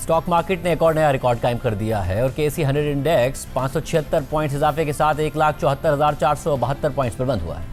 Stock market ने एक और नया रिकॉर्ड कायम कर दिया है और केसी 100 इंडेक्स 576 पॉइंट्स इजाफे के साथ 1,74,472 पॉइंट्स पर बंद हुआ है।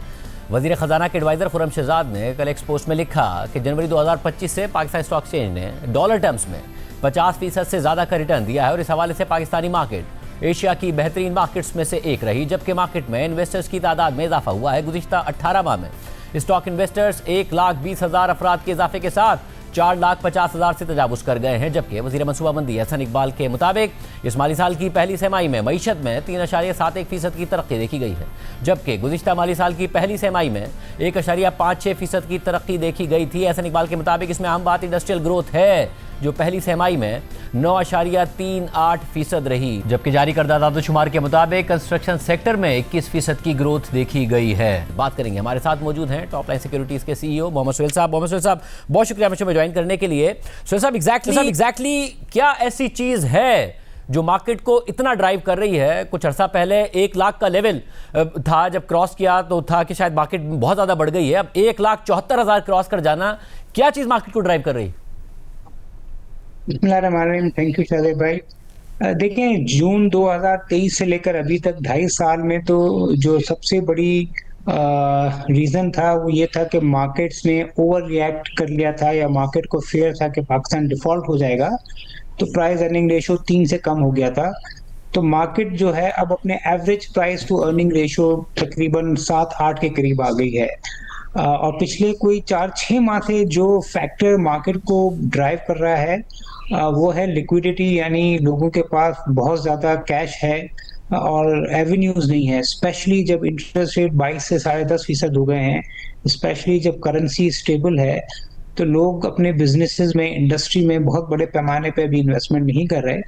वजीर खजाना के एडवाइजर खुर्रम शहजाद ने कल एक पोस्ट में लिखा कि जनवरी 2025 से पाकिस्तान स्टॉक एक्सचेंज ने डॉलर टर्म्स में 50% से ज़्यादा का रिटर्न दिया है और इस हवाले से पाकिस्तानी मार्केट एशिया की बेहतरीन मार्केट्स में से एक रही, जबकि मार्केट में इन्वेस्टर्स की तादाद में इजाफा हुआ है। गुज़िश्ता 18 माह में स्टॉक इन्वेस्टर्स 1,20,000 अफराद के इजाफे के साथ 4,50,000 से तजावुज़ कर गए हैं, जबकि वज़ीर मनसूबाबंदी हसन इकबाल के मुताबिक इस माली साल की पहली छमाही में मईशत में 3.71% की तरक्की देखी गई है, जबकि गुज़िश्ता माली साल की पहली छमाही में 1.56% की तरक्की देखी गई थी। हसन इकबाल के मुताबिक इसमें अहम बात इंडस्ट्रियल ग्रोथ है, जो पहली छमाही में 9.38% रही, जबकि जारी करदा दादोशुमार के मुताबिक कंस्ट्रक्शन सेक्टर में 21% की ग्रोथ देखी गई है। बात करेंगे, हमारे साथ मौजूद हैं टॉप लाइन सिक्योरिटीज के सीईओ मोहम्मद सुहेल साहब। मोहम्मद सुहेल साहब, बहुत शुक्रिया मुझे में ज्वाइन करने के लिए। सुहेल साहब, एग्जैक्टली क्या ऐसी चीज है जो मार्केट को इतना ड्राइव कर रही है? कुछ अर्सा पहले 1 लाख का लेवल था, जब क्रॉस किया तो था कि शायद मार्केट बहुत ज्यादा बढ़ गई है, अब 1,74,000 क्रॉस कर जाना, क्या चीज मार्केट को ड्राइव कर रही है? थैंक यू शाहिद भाई। देखें, जून 2023 से लेकर अभी तक 2.5 साल में तो जो सबसे बड़ी रीजन था वो ये था कि मार्केट्स ने ओवर रिएक्ट कर लिया था, या मार्केट को फेयर था कि पाकिस्तान डिफॉल्ट हो जाएगा, तो प्राइस अर्निंग रेशो 3 से कम हो गया था। तो मार्केट जो है अब अपने average price to earning ratio तकरीबन 7-8 के करीब आ गई है। और पिछले कोई 4-6 माह से जो फैक्टर मार्केट को ड्राइव कर रहा है वो है लिक्विडिटी, यानी लोगों के पास बहुत ज़्यादा कैश है और एवेन्यूज नहीं है, स्पेशली जब इंटरेस्ट रेट 22 से 10.5% हो गए हैं, स्पेशली जब करेंसी स्टेबल है, तो लोग अपने बिजनेसेस में, इंडस्ट्री में बहुत बड़े पैमाने पे भी इन्वेस्टमेंट नहीं कर रहे।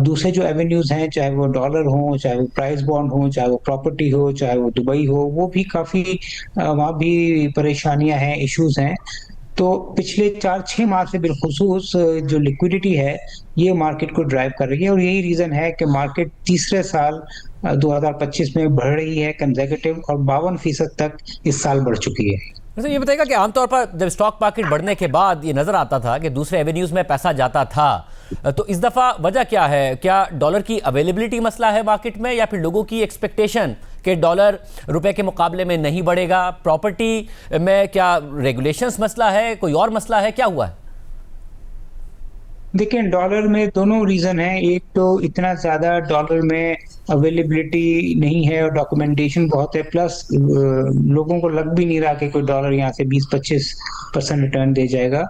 दूसरे जो एवेन्यूज हैं, चाहे वो डॉलर हो, चाहे वो प्राइस बॉन्ड हो, चाहे वो प्रॉपर्टी हो, चाहे वो दुबई हो, वो भी काफ़ी वहाँ भी परेशानियां हैं, इश्यूज हैं। तो पिछले 4-6 माह से बिलखुसूस जो लिक्विडिटी है ये मार्केट को ड्राइव कर रही है, और यही रीजन है कि मार्केट तीसरे साल 2025 में बढ़ रही है कंसेक्यूटिव, और 52% तक इस साल बढ़ चुकी है। वैसे ये बताएगा कि आमतौर पर जब स्टॉक मार्केट बढ़ने के बाद ये नजर आता था कि दूसरे एवेन्यूज में पैसा जाता था, तो इस दफा वजह क्या है? क्या डॉलर की अवेलेबिलिटी मसला है मार्केट में, या फिर लोगों की एक्सपेक्टेशन कि डॉलर रुपए के मुकाबले में नहीं बढ़ेगा? प्रॉपर्टी में क्या रेगुलेशंस मसला है, कोई और मसला है, क्या हुआ है? देखिए, डॉलर में दोनों रीजन है। एक तो इतना ज्यादा डॉलर में अवेलेबिलिटी नहीं है और डॉक्यूमेंटेशन बहुत है, प्लस लोगों को लग भी नहीं रहा कि कोई डॉलर यहाँ से 20-25% रिटर्न दे जाएगा।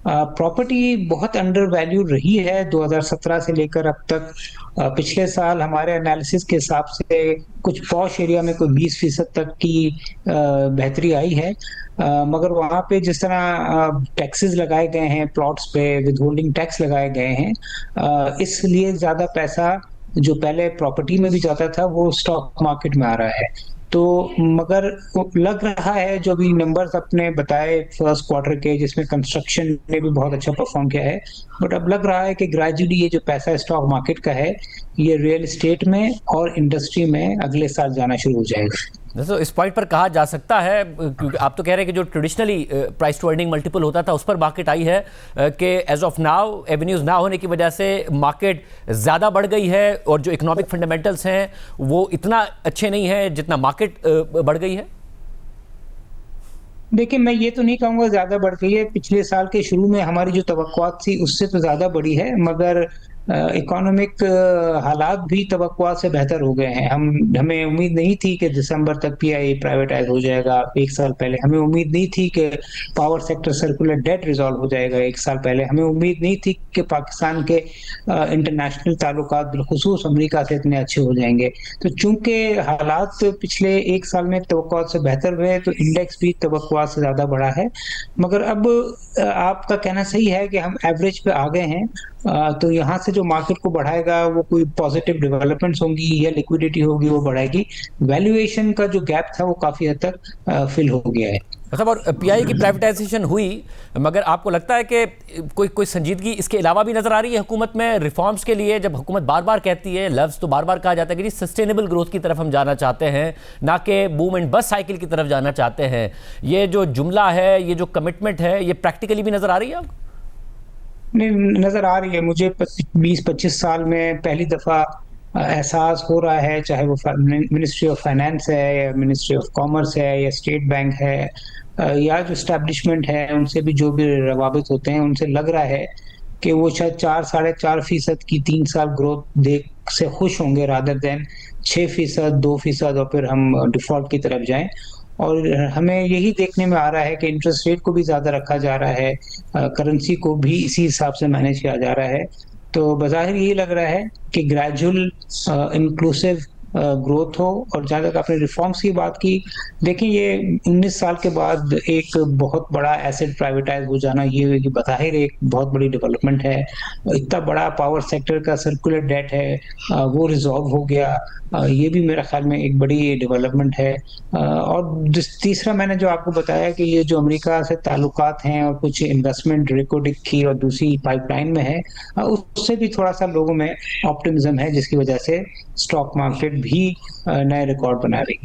प्रॉपर्टी बहुत अंडर वैल्यू रही है 2017 से लेकर अब तक। पिछले साल हमारे एनालिसिस के हिसाब से कुछ पॉश एरिया में कोई 20% तक की बेहतरी आई है। मगर वहां पे जिस तरह टैक्सेस लगाए गए हैं, प्लॉट्स पे विदहोल्डिंग टैक्स लगाए गए हैं, इसलिए ज्यादा पैसा जो पहले प्रॉपर्टी में भी जाता था वो स्टॉक मार्केट में आ रहा है। तो मगर लग रहा है, जो भी नंबर्स अपने बताए फर्स्ट क्वार्टर के, जिसमें कंस्ट्रक्शन ने भी बहुत अच्छा परफॉर्म किया है, बट अब लग रहा है कि ग्रेजुअली ये जो पैसा स्टॉक मार्केट का है ये रियल एस्टेट में और इंडस्ट्री में अगले साल जाना शुरू हो जाएगा। दोस्तों, इस पॉइंट पर कहा जा सकता है, क्योंकि आप तो कह रहे हैं कि जो traditionally price to earning multiple होता था उस पर मार्केट आई है, कि एज ऑफ नाउ एवेन्यूज ना होने की वजह से मार्केट ज़्यादा बढ़ गई है, और जो इकोनॉमिक फंडामेंटल्स हैं वो इतना अच्छे नहीं हैं जितना मार्केट बढ़ गई है। देखिए, मैं ये तो नहीं कहूँगा ज़्यादा बढ़ गई है। पिछले साल के शुरू में हमारी जो तवक्कुआत थी उससे तो ज़्यादा बढ़ी है, मगर इकोनॉमिक हालात भी तवक्कुआत से बेहतर हो गए हैं। हमें उम्मीद नहीं थी कि दिसंबर तक पीआईए प्राइवेटाइज हो जाएगा। 1 साल पहले हमें उम्मीद नहीं थी कि power sector circular debt resolve हो जाएगा। 1 साल पहले हमें उम्मीद नहीं थी कि पाकिस्तान के इंटरनेशनल ताल्लुकात बिलखुसूस अमेरिका से इतने अच्छे हो जाएंगे। तो चूंकि हालात पिछले 1 साल में तवक्कुआत से बेहतर हुए, तो इंडेक्स भी तवक्कुआत से ज्यादा बढ़ा है। मगर अब आपका कहना सही है कि हम एवरेज पे आ गए हैं। तो यहाँ से जो मार्केट को बढ़ाएगा वो कोई पॉजिटिव डेवलपमेंट्स होंगी या लिक्विडिटी होगी, वो बढ़ाएगी। वैल्यूएशन का जो गैप था वो काफी हद तक फिल हो गया है। मतलब, और पीआई की प्राइवेटाइजेशन हुई, मगर आपको लगता है कि कोई संजीदगी इसके अलावा भी नजर आ रही है हुकूमत में रिफॉर्म्स के लिए? जब हुकूमत बार बार कहती है, लफ्ज़ तो बार बार कहा जाता है कि जी सस्टेनेबल ग्रोथ की तरफ हम जाना चाहते हैं, ना कि बूम एंड बस्ट साइकिल की तरफ जाना चाहते हैं, ये जो जुमला है, ये जो कमिटमेंट है, ये प्रैक्टिकली भी नजर आ रही है आपको? नहीं, नजर आ रही है मुझे 20-25 साल में पहली दफा एहसास हो रहा है, चाहे वो मिनिस्ट्री ऑफ फाइनेंस है या मिनिस्ट्री ऑफ कॉमर्स है या स्टेट बैंक है, या जो स्टैब्लिशमेंट है उनसे भी जो भी रवाबित होते हैं, उनसे लग रहा है कि वो शायद 4-4.5% की 3 साल ग्रोथ देख से खुश होंगे, रादर देन 6%, 2% और फिर हम डिफॉल्ट की तरफ जाएं। और हमें यही देखने में आ रहा है कि इंटरेस्ट रेट को भी ज्यादा रखा जा रहा है, करेंसी को भी इसी हिसाब से मैनेज किया जा रहा है। तो बज़ाहिर यही लग रहा है कि ग्रेजुअल इंक्लूसिव ग्रोथ हो। और जहाँ तक आपने रिफॉर्म्स की बात की, देखिए ये 19 साल के बाद एक बहुत बड़ा एसेट प्राइवेटाइज हो जाना, ये बज़ाहिर एक बहुत बड़ी डेवलपमेंट है। इतना बड़ा पावर सेक्टर का सर्कुलर डेट है, वो रिजॉल्व हो गया, ये भी मेरा ख्याल में एक बड़ी डेवलपमेंट है। और तीसरा मैंने जो आपको बताया कि ये जो अमेरिका से ताल्लुकात हैं और कुछ इन्वेस्टमेंट रिकॉर्डिंग की और दूसरी पाइपलाइन में है, उससे भी थोड़ा सा लोगों में ऑप्टिमिज्म है, जिसकी वजह से स्टॉक मार्केट भी नए रिकॉर्ड बना रही है।